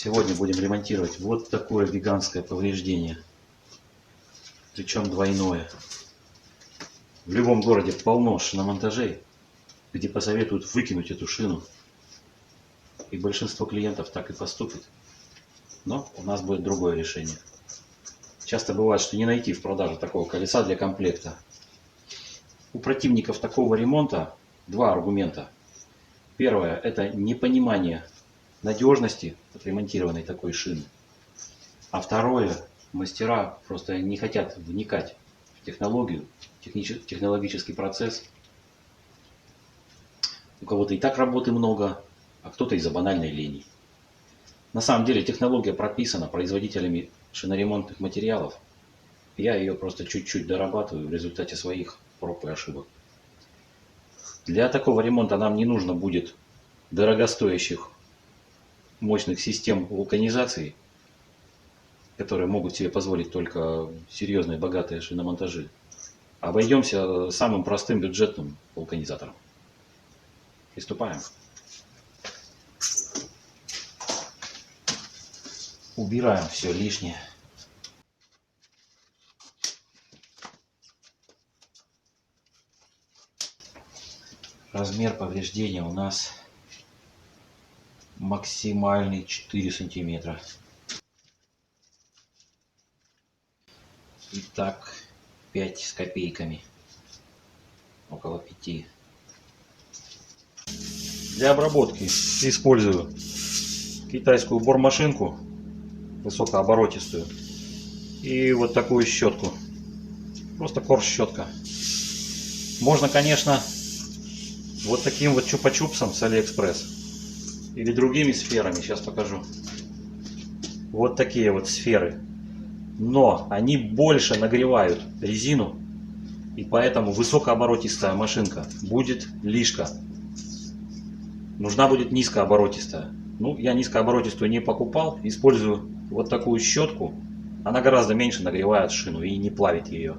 Сегодня будем ремонтировать вот такое гигантское повреждение, причем двойное. В любом городе полно шиномонтажей, где посоветуют выкинуть эту шину, и большинство клиентов так и поступит. Но у нас будет другое решение. Часто бывает, что не найти в продаже такого колеса для комплекта. У противников такого ремонта два аргумента. Первое – это непонимание надежности отремонтированной такой шины. А второе – мастера просто не хотят вникать в технологию, технологический процесс. У кого-то и так работы много, а кто-то из-за банальной лени. На самом деле технология прописана производителями шиноремонтных материалов. Я ее просто чуть-чуть дорабатываю в результате своих проб и ошибок. Для такого ремонта нам не нужно будет дорогостоящих мощных систем вулканизации, которые могут себе позволить только серьезные богатые шиномонтажи. Обойдемся самым простым бюджетным вулканизатором. Приступаем. Убираем все лишнее. Размер повреждения у нас максимальный 4 сантиметра. Итак, 5 с копейками. Около 5. Для обработки использую китайскую бормашинку высокооборотистую и вот такую щетку. Просто корж-щетка. Можно, конечно, вот таким вот чупа-чупсом с Алиэкспресс или другими сферами. Сейчас покажу. Вот такие вот сферы. Но они больше нагревают резину, и поэтому высокооборотистая машинка будет лишка. Нужна будет низкооборотистая. Ну, я низкооборотистую не покупал. Использую вот такую щетку. Она гораздо меньше нагревает шину и не плавит ее.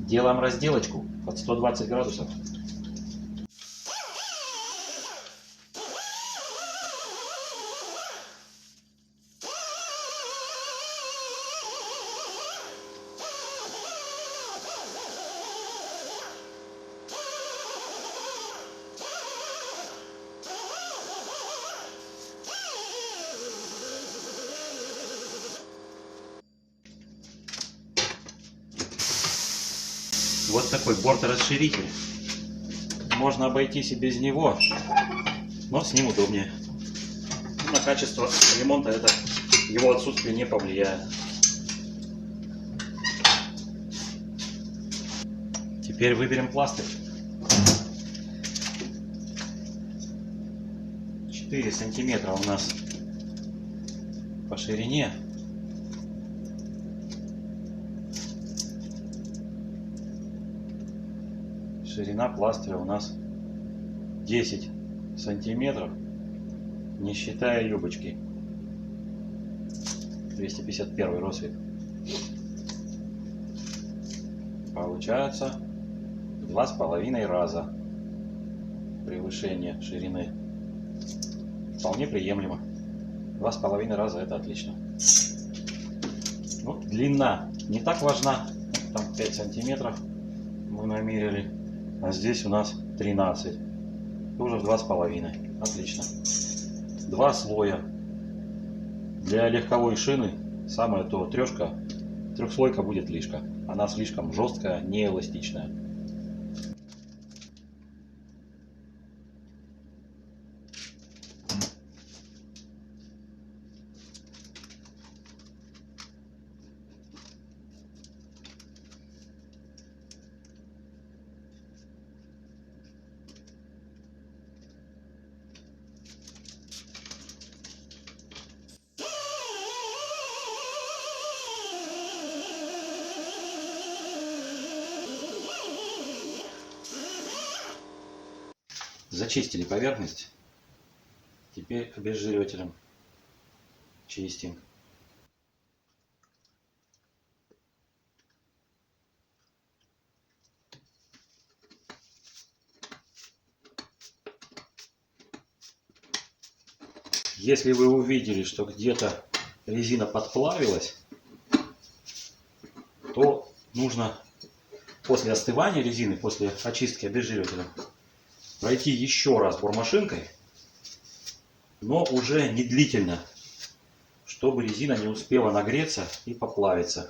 Делаем разделочку под 120 градусов. Вот такой борторасширитель. Можно обойтись и без него, но с ним удобнее. На качество ремонта это его отсутствие не повлияет. Теперь выберем пластырь. 4 сантиметра у нас по ширине. Ширина пластыря у нас 10 сантиметров, не считая юбочки. 251 росвик. Получается в 2,5 раза превышение ширины. Вполне приемлемо. 2,5 раза это отлично. Ну, длина не так важна. Там 5 сантиметров мы намерили. А здесь у нас 13. Тоже в 2,5. Отлично. 2 слоя. Для легковой шины самое то. Трехслойка будет лишка. Она слишком жесткая, неэластичная. Зачистили поверхность. Теперь обезжиривателем чистим. Если вы увидели, что где-то резина подплавилась, то нужно после остывания резины, после очистки обезжиривателем, пройти еще раз бормашинкой, но уже не длительно, чтобы резина не успела нагреться и поплавиться.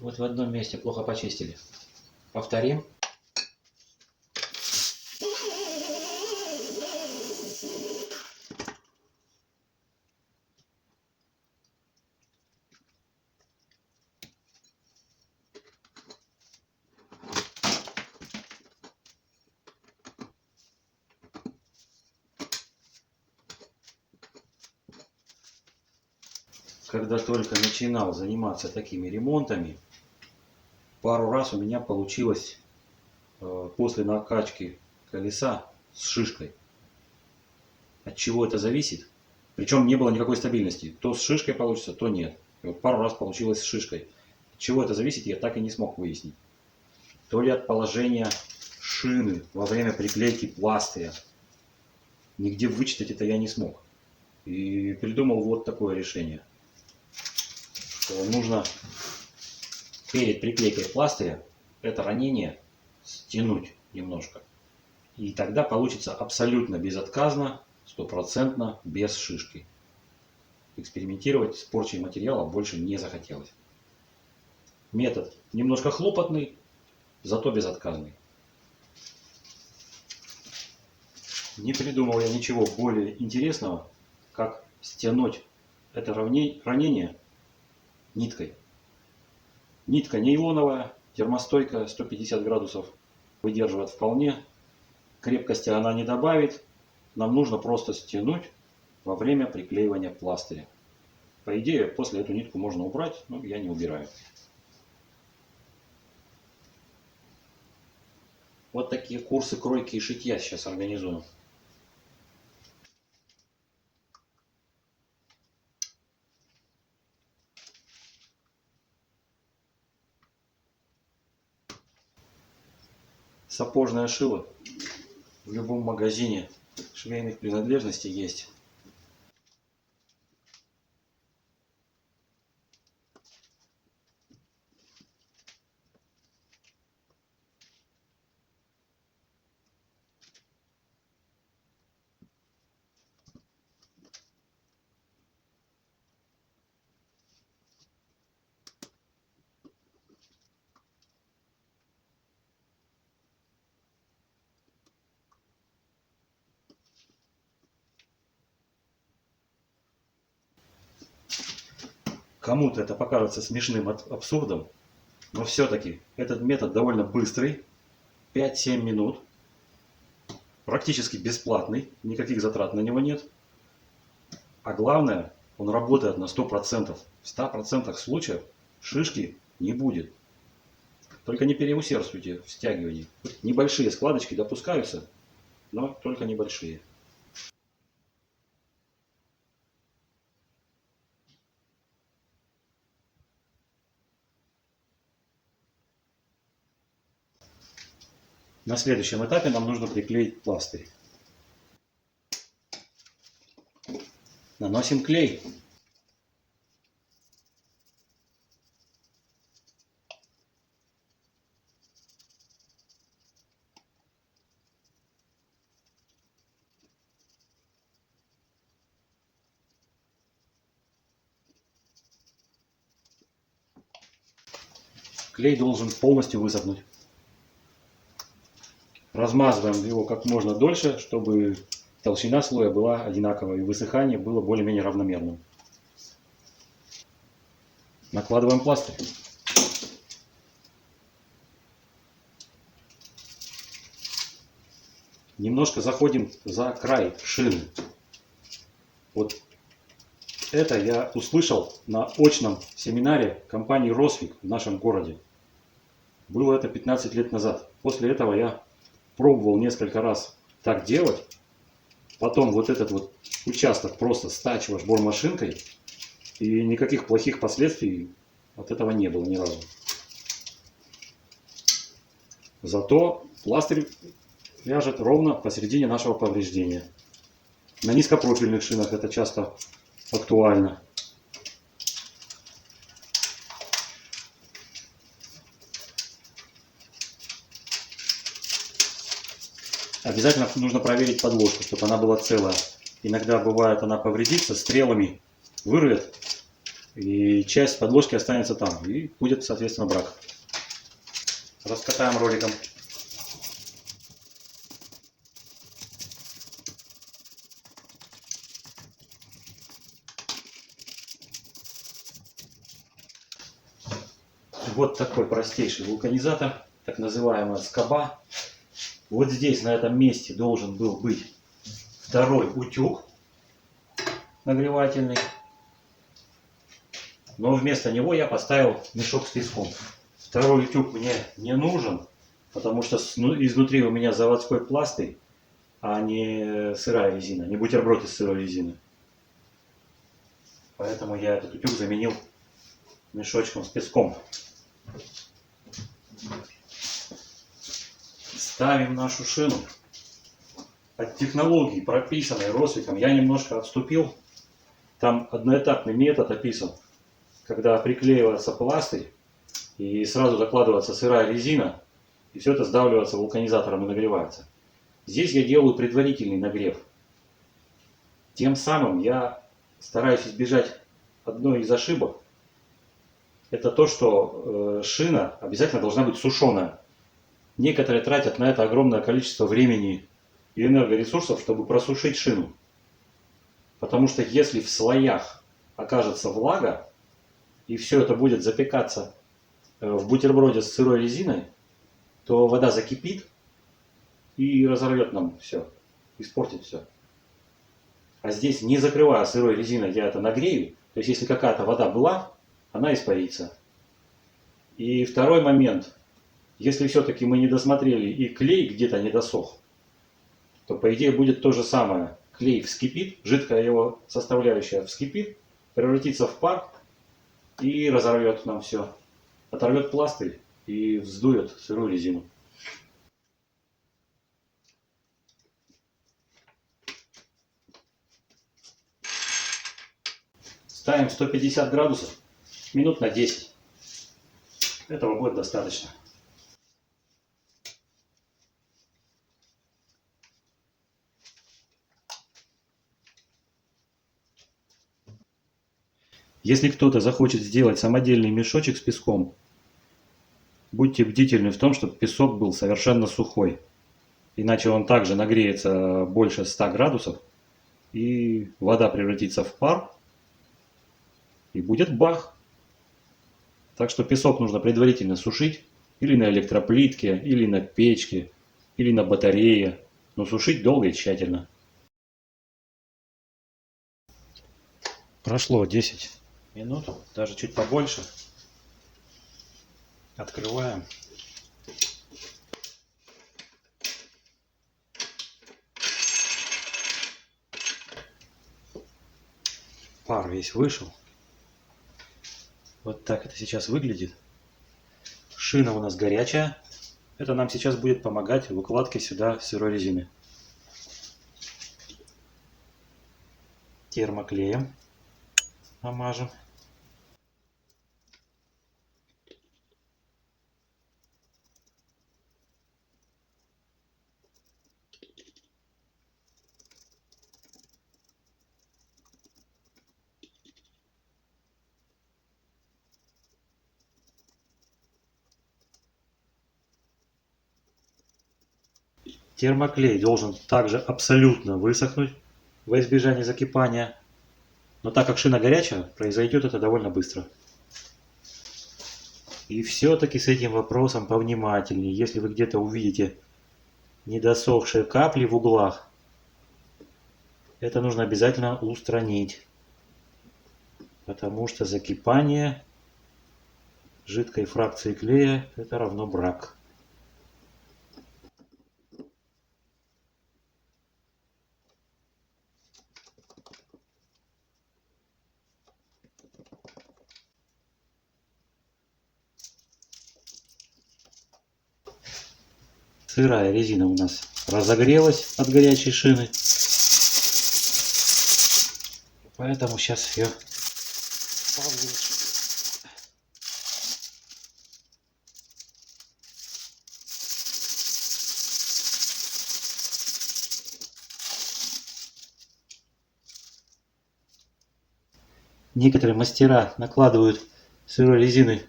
Вот в одном месте плохо почистили. Повторим. Когда только начинал заниматься такими ремонтами, пару раз у меня получилось после накачки колеса с шишкой. От чего это зависит? Причем не было никакой стабильности. То с шишкой получится, то нет. И вот пару раз получилось с шишкой. От чего это зависит, я так и не смог выяснить. То ли от положения шины во время приклейки пластыря. Нигде вычитать это я не смог. И придумал вот такое решение. Что нужно перед приклейкой пластыря это ранение стянуть немножко. И тогда получится абсолютно безотказно, стопроцентно, без шишки. Экспериментировать с порчей материала больше не захотелось. Метод немножко хлопотный, зато безотказный. Не придумал я ничего более интересного, как стянуть это ранение ниткой. Нитка нейлоновая, термостойкая, 150 градусов, выдерживает вполне. Крепкости она не добавит. Нам нужно просто стянуть во время приклеивания пластыря. По идее, после эту нитку можно убрать, но я не убираю. Вот такие курсы кройки и шитья сейчас организую. Сапожное шило в любом магазине швейных принадлежностей есть. Кому-то это покажется смешным абсурдом, но все-таки этот метод довольно быстрый, 5-7 минут, практически бесплатный, никаких затрат на него нет. А главное, он работает на 100%. В 100% случаев шишки не будет. Только не переусердствуйте в стягивании. Небольшие складочки допускаются, но только небольшие. На следующем этапе нам нужно приклеить пластырь. Наносим клей. Клей должен полностью высохнуть. Размазываем его как можно дольше, чтобы толщина слоя была одинаковой и высыхание было более-менее равномерным. Накладываем пластырь. Немножко заходим за край шины. Вот это я услышал на очном семинаре компании Росвик в нашем городе. Было это 15 лет назад. После этого я пробовал несколько раз так делать. Потом вот этот вот участок просто стачиваешь бормашинкой, и никаких плохих последствий от этого не было ни разу. Зато пластырь ляжет ровно посередине нашего повреждения. На низкопрофильных шинах это часто актуально. Обязательно нужно проверить подложку, чтобы она была целая. Иногда бывает, она повредится, стрелами вырвет, и часть подложки останется там, и будет, соответственно, брак. Раскатаем роликом. Вот такой простейший вулканизатор, так называемая скоба. Вот здесь, на этом месте, должен был быть второй утюг нагревательный. Но вместо него я поставил мешок с песком. Второй утюг мне не нужен, потому что изнутри у меня заводской пластырь, а не сырая резина, не бутерброд из сырой резины. Поэтому я этот утюг заменил мешочком с песком. Ставим нашу шину. От технологии, прописанной Росвиком, я немножко отступил. Там одноэтапный метод описан, когда приклеивается пластырь и сразу закладывается сырая резина, и все это сдавливается вулканизатором и нагревается. Здесь я делаю предварительный нагрев. Тем самым я стараюсь избежать одной из ошибок. Это то, что шина обязательно должна быть сушеная. Некоторые тратят на это огромное количество времени и энергоресурсов, чтобы просушить шину. Потому что если в слоях окажется влага, и все это будет запекаться в бутерброде с сырой резиной, то вода закипит и разорвет нам все, испортит все. А здесь, не закрывая сырой резиной, я это нагрею. То есть, если какая-то вода была, она испарится. И второй момент. Если все-таки мы не досмотрели и клей где-то не досох, то по идее будет то же самое. Клей вскипит, жидкая его составляющая вскипит, превратится в пар и разорвет нам все. Оторвет пластырь и вздует сырую резину. Ставим 150 градусов, минут на 10. Этого будет достаточно. Если кто-то захочет сделать самодельный мешочек с песком, будьте бдительны в том, чтобы песок был совершенно сухой. Иначе он также нагреется больше 100 градусов, и вода превратится в пар, и будет бах. Так что песок нужно предварительно сушить или на электроплитке, или на печке, или на батарее, но сушить долго и тщательно. Прошло 10 минут, даже чуть побольше. Открываем. Пар весь вышел. Вот так это сейчас выглядит. Шина у нас горячая. Это нам сейчас будет помогать в укладке сюда сырой резины. Термоклеем намажем. Термоклей должен также абсолютно высохнуть во избежание закипания. Но так как шина горячая, произойдет это довольно быстро. И все-таки с этим вопросом повнимательнее. Если вы где-то увидите недосохшие капли в углах, это нужно обязательно устранить. Потому что закипание жидкой фракции клея, это равно брак. Сырая резина у нас разогрелась от горячей шины, поэтому сейчас ее получше. Некоторые мастера накладывают сырой резины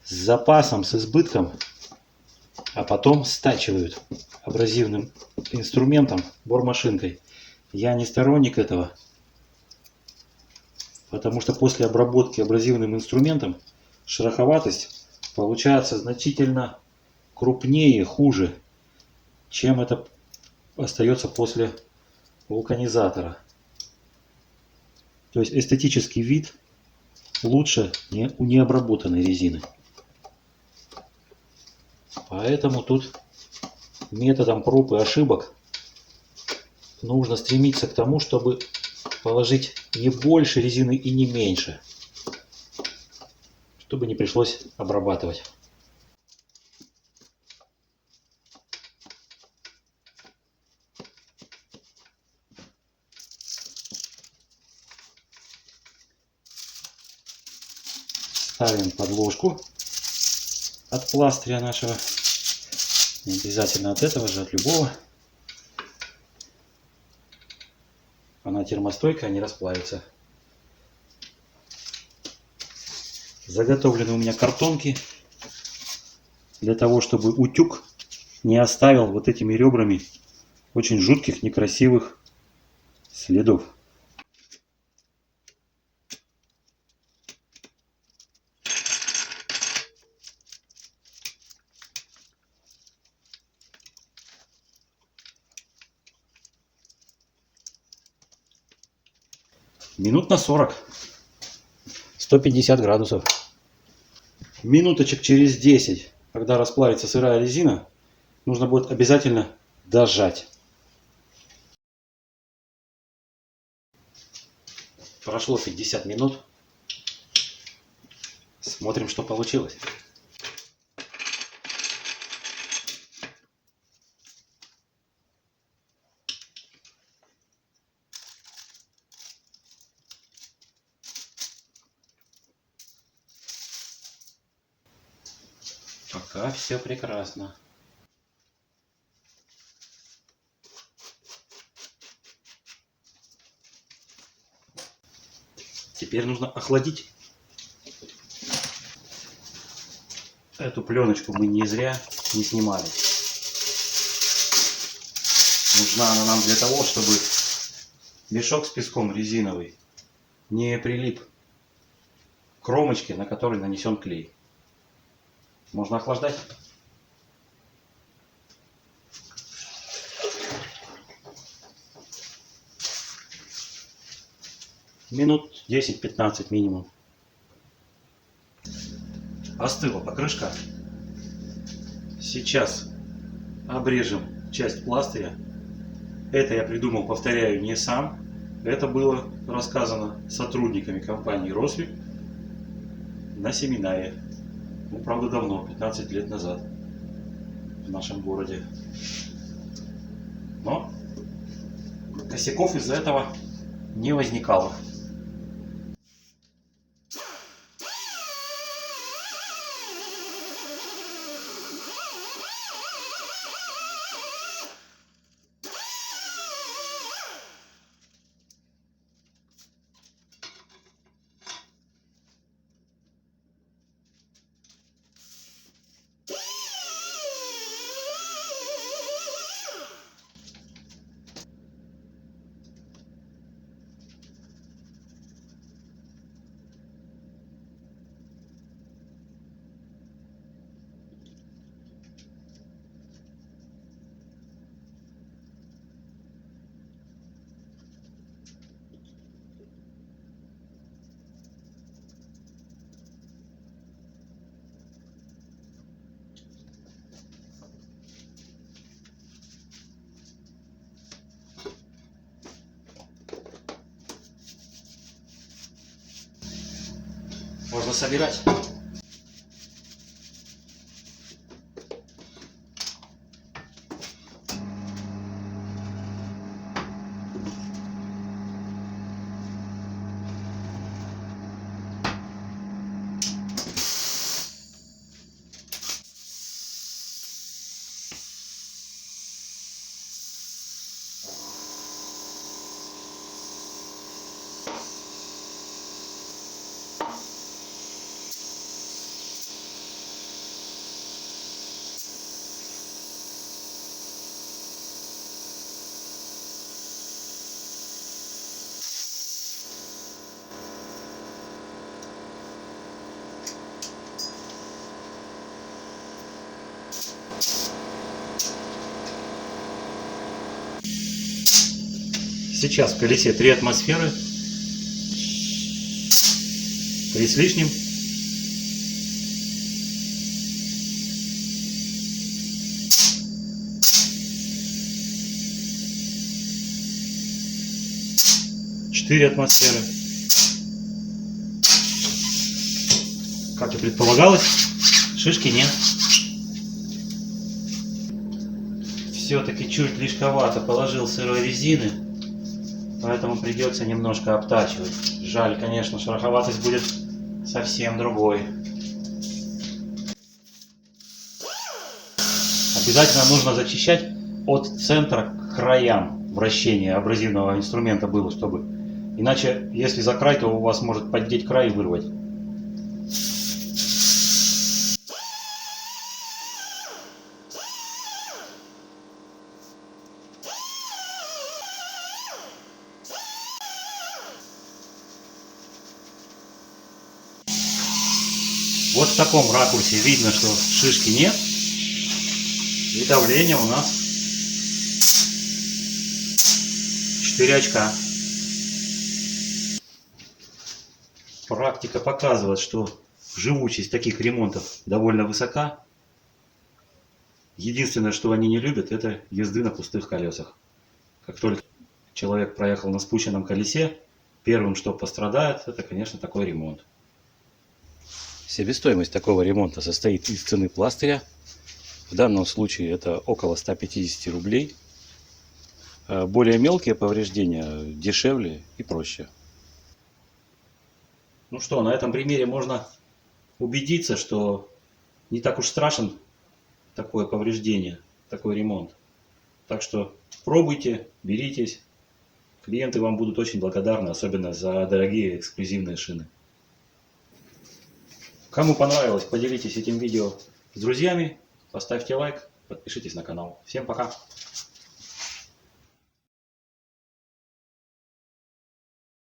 с запасом, с избытком, а потом стачивают абразивным инструментом, бормашинкой. Я не сторонник этого, потому что после обработки абразивным инструментом шероховатость получается значительно крупнее, хуже, чем это остается после вулканизатора. То есть эстетический вид лучше у необработанной резины. Поэтому тут методом проб и ошибок нужно стремиться к тому, чтобы положить не больше резины и не меньше, чтобы не пришлось обрабатывать. Ставим подложку от пластыря нашего. Не обязательно от этого же, от любого. Она термостойкая, не расплавится. Заготовлены у меня картонки для того, чтобы утюг не оставил вот этими ребрами очень жутких, некрасивых следов. Минут на 40. 150 градусов. Минуточек через 10, когда расплавится сырая резина, нужно будет обязательно дожать. Прошло 50 минут. Смотрим, что получилось. Пока все прекрасно. Теперь нужно охладить. Эту пленочку мы не зря не снимали. Нужна она нам для того, чтобы мешок с песком резиновый не прилип к кромочке, на которой нанесен клей. Можно охлаждать. Минут 10-15 минимум. Остыла покрышка. Сейчас обрежем часть пластыря. Это я придумал, повторяю, не сам. Это было рассказано сотрудниками компании Росвик на семинаре. Ну, правда, давно, 15 лет назад, в нашем городе. Но косяков из-за этого не возникало. Можно собирать. Сейчас в колесе 3 атмосферы, 3 с лишним. Четыре атмосферы. Как и предполагалось, шишки нет. Все-таки чуть лишковато положил сырой резины, поэтому придется немножко обтачивать. Жаль, конечно, шероховатость будет совсем другой. Обязательно нужно зачищать от центра к краям вращения абразивного инструмента было, чтобы... Иначе, если за край, то у вас может поддеть край и вырвать. Вот в таком ракурсе видно, что шишки нет. И давление у нас 4 очка. Практика показывает, что живучесть таких ремонтов довольно высока. Единственное, что они не любят, это езды на пустых колесах. Как только человек проехал на спущенном колесе, первым, что пострадает, это, конечно, такой ремонт. Себестоимость такого ремонта состоит из цены пластыря. В данном случае это около 150 рублей. Более мелкие повреждения дешевле и проще. Ну что, на этом примере можно убедиться, что не так уж страшен такое повреждение, такой ремонт. Так что пробуйте, беритесь. Клиенты вам будут очень благодарны, особенно за дорогие эксклюзивные шины. Кому понравилось, поделитесь этим видео с друзьями, поставьте лайк, подпишитесь на канал. Всем пока!